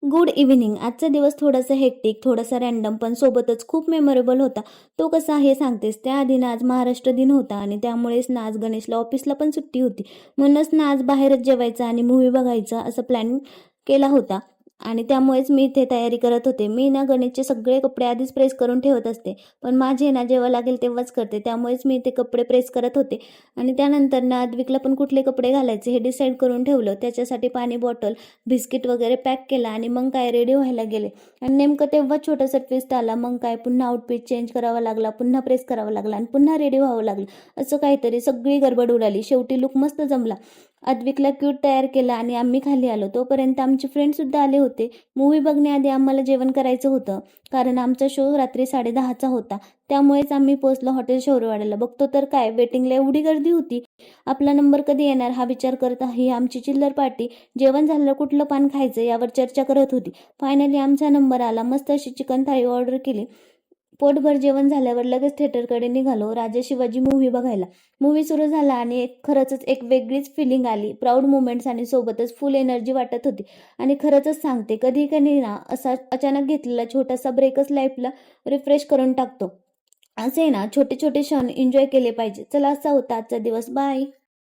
Good evening. आजचा दिवस थोडासा हेक्टिक, थोडासा रॅन्डम पण सोबतच खूप मेमोरेबल होता. तो कसा हे सांगतेस. त्याआधी ना आज महाराष्ट्र दिन होता आणि त्यामुळेच ना आज गणेशला ऑफिसला पण सुट्टी होती. म्हणूनच ना आज बाहेरच जेवायचं आणि मूव्ही बघायचा असं प्लॅन केला होता. आणि त्यामुळेच मी इथे तयारी करत होते. मी ना गणेशचे सगळे कपडे आधीच प्रेस करून ठेवत असते. पण माझे ना जेव्हा लागेल तेव्हाच करते. त्यामुळेच मी ते कपडे प्रेस करत होते. आणि त्यानंतर ना अद्विकला पण कुठले कपडे घालायचे हे डिसाईड करून ठेवलं. त्याच्यासाठी पाणी बॉटल, बिस्किट वगैरे पॅक केला आणि मग काय रेडी व्हायला गेले. आणि नेमकं तेव्हा छोटासा ट्विस्ट आला. मग काय पुन्हा आउटफिट चेंज करावा लागला, पुन्हा प्रेस करावा लागला आणि पुन्हा रेडी व्हावं लागलं. असं काहीतरी सगळी गडबड उडाली. शेवटी लुक मस्त जमला. अद्विकला क्यूट तयार केला आणि आम्ही खाली आलो. तोपर्यंत आमचे फ्रेंडसुद्धा आले होते. मूव्ही बघण्याआधी आम्हाला जेवण करायचं होतं, कारण आमचा शो रात्री 10:30चा होता. त्यामुळेच आम्ही पोचलो हॉटेल शौर्यवाड्याला. बघतो तर काय, वेटिंगला एवढी गर्दी होती. आपला नंबर कधी येणार हा विचार करत ही आमची चिल्लर पार्टी जेवण झालं कुठलं पान खायचं यावर चर्चा करत होती. फायनली आमचा नंबर आला. मस्त अशी चिकन थाळी ऑर्डर केली. पोटभर जेवण झाल्यावर लगेच थिएटरकडे निघालो राजा शिवाजी मूव्ही बघायला. मूव्ही सुरू झाला आणि खरंच एक वेगळीच फिलिंग आली. प्राऊड मुमेंट्स आणि सोबतच फुल एनर्जी वाटत होती. आणि खरंच सांगते, कधी कधी ना असा अचानक घेतलेला छोटासा ब्रेकच लाईफला रिफ्रेश करून टाकतो. असे ना छोटे छोटे क्षण एन्जॉय केले पाहिजे. चला, असा होता आजचा दिवस. बाय.